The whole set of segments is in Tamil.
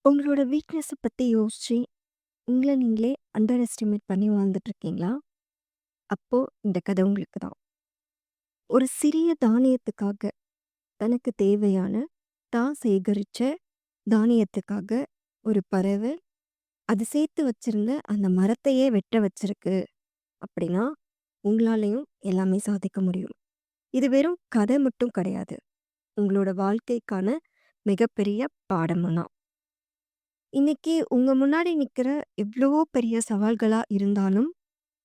உங்களோட வீக்னஸ பத்தி யோசிச்சு, உங்கள நீங்களே அண்டர் எஸ்டிமேட் பண்ணி வாழ்ந்துட்டு இருக்கீங்களா? அப்போ இந்த கதை உங்களுக்கு தான். ஒரு சிறிய தானியத்துக்காக, தனக்கு தேவையான தான் சேகரிச்ச தானியத்துக்காக ஒரு பறவை, அது சேர்த்து வச்சிருந்த அந்த மரத்தையே வெட்ட வச்சிருக்கு அப்படின்னா, உங்களாலயும் எல்லாமே சாதிக்க முடியும். இது வெறும் கதை மட்டும் கிடையாது. உங்களோட வாழ்க்கைக்கான மிகப்பெரிய பாடமும் தான். இன்னைக்கு உங்க முன்னாடி நிக்கிற எவ்வளவோ பெரிய சவால்களா இருந்தாலும்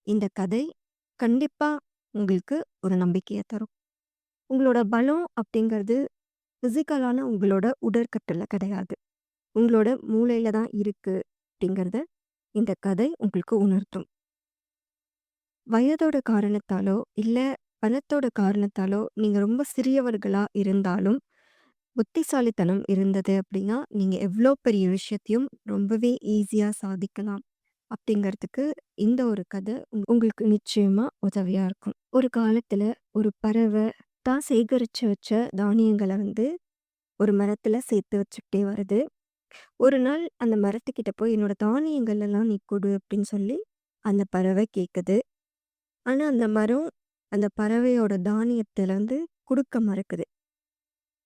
இந்த கதை கண்டிப்பா உங்களுக்கு ஒரு நம்பிக்கைய தரும். உங்களோட பலம் அப்படிங்கிறது பிசிக்கலான உங்களோட உடற்கட்டுல கிடையாது. உங்களோட மூளையில தான் இருக்கு அப்படிங்கிறத இந்த கதை உங்களுக்கு உணர்த்தும். வயதோட காரணத்தாலோ, இல்ல பணத்தோட காரணத்தாலோ நீங்க ரொம்ப சிறியவர்களா இருந்தாலும், புத்திசாலித்தனம் இருந்தது அப்படின்னா, நீங்க எவ்ளோ பெரிய விஷயத்தையும் ரொம்பவே ஈஸியா சாதிக்கலாம். அப்படிங்கிறதுக்கு இந்த ஒரு கதை உங்களுக்கு நிச்சயமா உதவியா இருக்கும். ஒரு காலத்துல ஒரு பறவை தான் சேகரிச்சு வச்ச தானியங்கள ஒரு மரத்துல சேர்த்து வச்சுக்கிட்டே வருது. ஒரு நாள் அந்த மரத்துக்கிட்ட போய் என்னோட தானியங்கள் எல்லாம் நீ கொடு அப்படின்னு சொல்லி அந்த பறவை கேக்குது. ஆனா அந்த மரம் அந்த பறவையோட தானியத்துல குடுக்க மறுக்குது.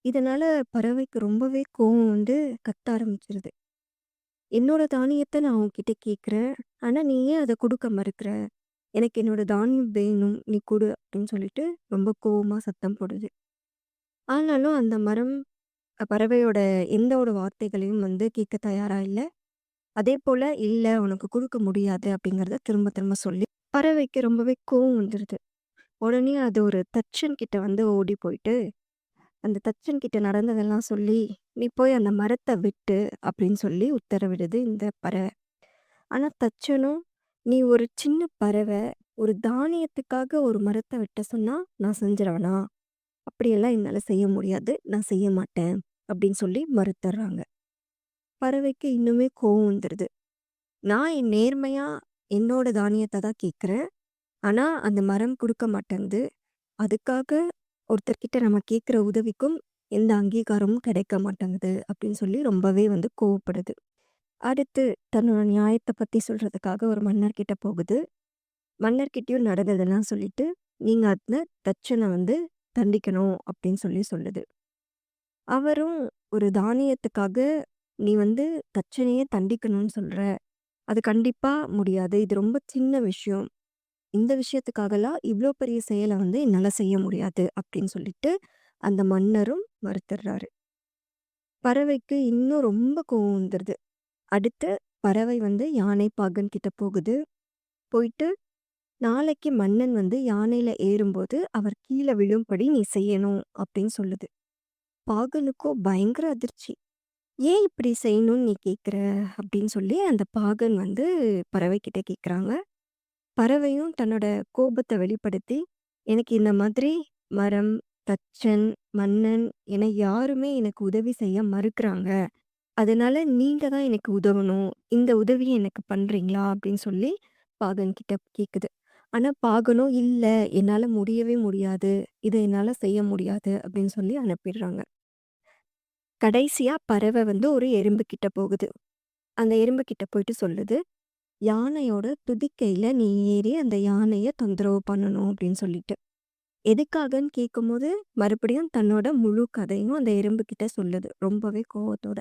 இதனால பறவைக்கு ரொம்பவே கோவம் கத்த ஆரம்பிச்சிருது. என்னோட தானியத்த நான் உன்கிட்ட கேட்கிறேன். ஆனா நீ ஏன் அத குடுக்க மறுக்கிற? எனக்கு என்னோட தானியம் வேணும். நீ குடு அப்படின்னு சொல்லிட்டு ரொம்ப கோவமா சத்தம் போடுது. ஆனாலும் அந்த மரம் பறவையோட எந்த ஒரு வார்த்தைகளையும் கேட்க தயாரா இல்ல. அதேபோல இல்ல உனக்கு குடுக்க முடியாது அப்படிங்கிறத திரும்ப திரும்ப சொல்லி பறவைக்கு ரொம்பவே கோவம் வந்துருது. உடனே அது ஒரு தச்சன் கிட்ட ஓடி போயிட்டு, அந்த தச்சன் கிட்ட நடந்ததெல்லாம் சொல்லி, "நீ போய் அந்த மரத்த வெட்டு" அப்படின்னு சொல்லி உத்தரவிடுது இந்த பறவை. ஆனா தச்சனும், "நீ ஒரு சின்ன பறவை, ஒரு தானியத்துக்காக ஒரு மரத்த வெட்ட சொன்னா, நான் செஞ்சுருவேனா? அப்படியெல்லாம் என்னால செய்ய முடியாது. நான் செய்ய மாட்டேன்." அப்படின்னு சொல்லி மறுத்தர்றாங்க. பறவைக்கு இன்னுமே கோவம் வந்துருது. "நான் என் நேர்மையா என்னோட தானியத்த தான் கேட்கிறேன். ஆனா அந்த மரம் குடுக்க மாட்டேன்து. அதுக்காக ஒருத்தர்கிட்ட நம்ம கேட்கிற உதவிக்கும் எந்த அங்கீகாரமும் கிடைக்க மாட்டேங்குது." அப்படின்னு சொல்லி ரொம்பவே கோவப்படுது. அடுத்து தன்னோட நியாயத்த பத்தி சொல்றதுக்காக ஒரு மன்னர்கிட்ட போகுது. மன்னர்கிட்டயும் நடந்ததெல்லாம் சொல்லிட்டு, "நீங்க அந்த தச்சன தண்டிக்கணும்." அப்படின்னு சொல்லி சொல்லுது. அவரும் ஒரு தானியத்துக்காக, "நீ தச்சனையே தண்டிக்கணும்னு சொல்ற. அது கண்டிப்பா முடியாது. இது ரொம்ப சின்ன விஷயம். இந்த விஷயத்துக்காகலாம் இவ்ளோ பெரிய செயல என்னால செய்ய முடியாது." அப்படின்னு சொல்லிட்டு அந்த மன்னரும் மறுத்துடுறாரு. பறவைக்கு இன்னும் ரொம்ப கோவம் வந்துருது. அடுத்து பறவை யானை பாகன் கிட்ட போகுது. போயிட்டு நாளைக்கு மன்னன் யானையில ஏறும்போது அவர் கீழ விழும்படி நீ செய்யணும் அப்படின்னு சொல்லுது. பாகனுக்கோ பயங்கர அதிர்ச்சி. ஏன் இப்படி செய்யணும்னு நீ கேட்குற? அப்படின்னு சொல்லி அந்த பாகன் பறவை கிட்ட கேட்குறாங்க. பறவையும் தன்னோட கோபத்த வெளிப்படுத்தி, எனக்கு இந்த மாதிரி மரம், தச்சன், மன்னன் என யாருமே எனக்கு உதவி செய்ய மறுக்கிறாங்க. அதனால நீங்க தான் எனக்கு உதவணும். இந்த உதவிய எனக்கு பண்றீங்களா? அப்படின்னு சொல்லி பாகன் கிட்ட கேட்குது. ஆனா பாகனும், "இல்ல என்னால முடியவே முடியாது. இத என்னால செய்ய முடியாது." அப்படின்னு சொல்லி அனுப்பிடுறாங்க. கடைசியா பறவை ஒரு எறும்பு கிட்ட போகுது. அந்த எறும்பு கிட்ட போயிட்டு சொல்லுது, "யானையோட துதிக்கையில நீ ஏறி அந்த யானைய தொந்தரவு பண்ணணும்." அப்படின்னு சொல்லிட்டு. எதுக்காகன்னு கேட்கும்போது, மறுபடியும் தன்னோட முழு கதையும் அந்த எறும்பு கிட்ட சொல்லுது. ரொம்பவே கோவத்தோட.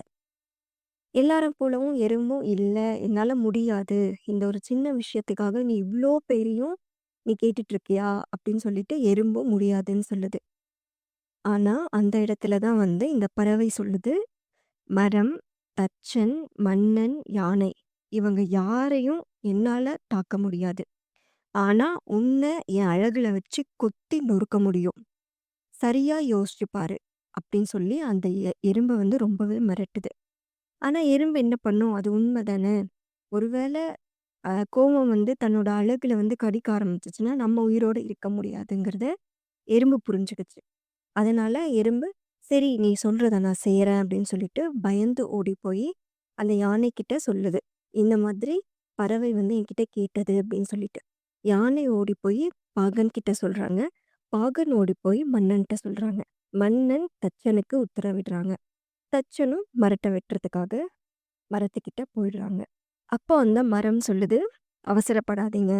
எல்லாரும் போலவும் எறும்பும், "இல்ல என்னால முடியாது. இந்த ஒரு சின்ன விஷயத்துக்காக நீ இவ்ளோ பேரையும் நீ கேட்டுட்டு இருக்கியா?" அப்படின்னு சொல்லிட்டு எறும்பும் முடியாதுன்னு சொல்லுது. ஆனா, அந்த இடத்துல தான் இந்த பறவை சொல்லுது, "மரம், தச்சன், மன்னன், யானை இவங்க யாரையும் என்னால தாக்க முடியாது. ஆனா, உன்ன என் அழகுல வச்சு கொத்தி நொறுக்க முடியும். சரியா யோசிச்சு பாரு." அப்படின்னு சொல்லி அந்த எறும்ப ரொம்பவே மிரட்டுது. ஆனா, எறும்பு என்ன பண்ணும்? அது உண்ம தானே! ஒருவேள கோவம் தன்னோட அழகுல கடிக்க ஆரம்பிச்சுச்சுன்னா, நம்ம உயிரோட இருக்க முடியாதுங்கிறத எறும்பு புரிஞ்சுக்கிச்சு. அதனால எறும்பு, "சரி நீ சொல்றத நான் செய்றேன்." அப்படின்னு சொல்லிட்டு பயந்து ஓடி போயி, அந்த யானைக்கிட்ட சொல்லுது. இந்த மாதிரி பறவை என்கிட்ட கேட்டது அப்படின்னு சொல்லிட்டு. யானை ஓடி போயி பாகன் கிட்ட சொல்றாங்க. பாகன் ஓடி போய் மன்னன்ட்ட சொல்றாங்க. மன்னன் தச்சனுக்கு உத்தரவிடுறாங்க. தச்சனும் மரத்த வெட்டுறதுக்காக மரத்துக்கிட்ட போயிடுறாங்க. அப்போ அந்த மரம் சொல்லுது, "அவசரப்படாதீங்க.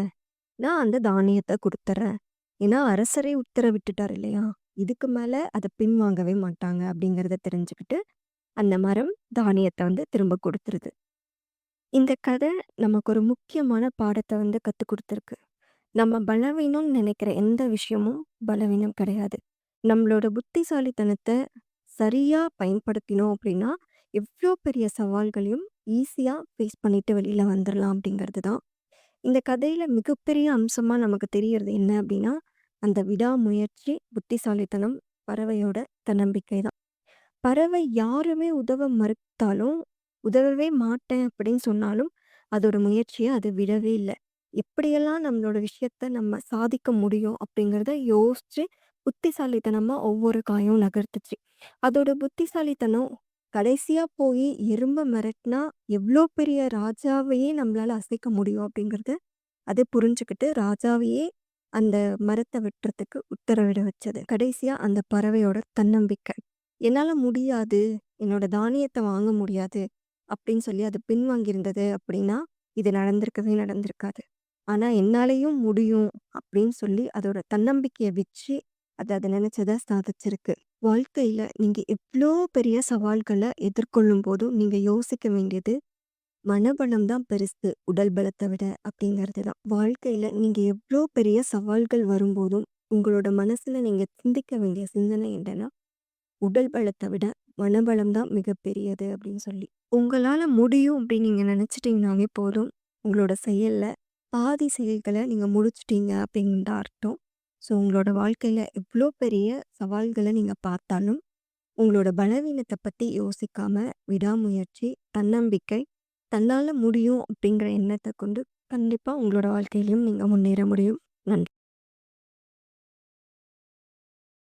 நான் அந்த தானியத்த குடுத்துர்றேன். ஏன்னா அரசரே உத்தரவிட்டுட்டார் இல்லையா? இதுக்கு மேல அத பின்வாங்கவே மாட்டாங்க." அப்படிங்கிறத தெரிஞ்சுக்கிட்டு, அந்த மரம் தானியத்த திரும்ப குடுத்துருது. இந்த கதை நமக்கு ஒரு முக்கியமான பாடத்த கத்துக் குடுத்துருக்கு. நம்ம பலவீனம்னு நெனைக்கிற எந்த விஷயமும் பலவீனம் கிடையாது. நம்மளோட புத்திசாலித்தனத்த சரியா பயன்படுத்தினோம் அப்படின்னா, எவ்ளோ பெரிய சவால்களையும் ஈஸியா ஃபேஸ் பண்ணிட்டு வெளில வந்துரலாம் அப்படிங்கிறது தான். இந்த கதையில மிகப்பெரிய அம்சமா நமக்கு தெரியறது என்ன அப்படின்னா, அந்த விடாமுயற்சி, புத்திசாலித்தனம், பறவையோட தன்னம்பிக்கை தான். பறவை யாருமே உதவ மறுத்தாலும், உதவவே மாட்டேன் அப்படின்னு சொன்னாலும், அதோட முயற்சிய அது விடவே இல்ல. எப்படியெல்லாம் நம்மளோட விஷயத்த நம்ம சாதிக்க முடியும் அப்படிங்கிறத யோசிச்சு, புத்திசாலித்தனமா ஒவ்வொரு காயும் நகர்த்துச்சு. அதோட புத்திசாலித்தனம் கடைசியா போயி எறும்ப மிரட்டுனா, எவ்ளோ பெரிய ராஜாவையே நம்மளால அசைக்க முடியும் அப்படிங்கிறத அது புரிஞ்சுக்கிட்டு, ராஜாவையே அந்த மரத்த வெட்டுறதுக்கு உத்தரவிட வச்சது. கடைசியா அந்த பறவையோட தன்னம்பிக்கை. "என்னால முடியாது. என்னோட தானியத்த வாங்க முடியாது." அப்படின்னு சொல்லி அது பின்வாங்கியிருந்தது அப்படின்னா, இது நடந்திருக்கவே நடந்திருக்காது. ஆனா, "என்னாலயும் முடியும்." அப்படின்னு சொல்லி அதோட தன்னம்பிக்கைய வச்சு, அது அத நெனச்சத சாதிச்சிருக்கு. வாழ்க்கையில நீங்க எவ்ளோ பெரிய சவால்கள எதிர்கொள்ளும்போதும், நீங்க யோசிக்க வேண்டியது மனபலம் தான் பெருசு, உடல் பலத்த விட அப்படிங்கிறது தான். வாழ்க்கையில நீங்க எவ்ளோ பெரிய சவால்கள் வரும்போதும், உங்களோட மனசுல நீங்க சிந்திக்க வேண்டிய சிந்தனை என்னன்னா, உடல் பலத்த விட மனபலம் தான் மிகப்பெரியது அப்படின்னு சொல்லி. உங்களால முடியும் அப்படின்னு நீங்க நினைச்சிட்டீங்கனாவே போதும். உங்களோட செயல்ல பாதி செயல்கள நீங்க முடிச்சுட்டீங்க அப்படின்னு தான் அர்த்தம். ஸோ உங்களோட வாழ்க்கையில எவ்ளோ பெரிய சவால்கள நீங்க பார்த்தாலும், உங்களோட பலவீனத்த பத்தி யோசிக்காம விடாமுயற்சி, தன்னம்பிக்கை, தன்னால முடியும் அப்படிங்கிற எண்ணத்த கொண்டு கண்டிப்பா உங்களோட வாழ்க்கையிலயும் நீங்க முன்னேற முடியும். நன்றி.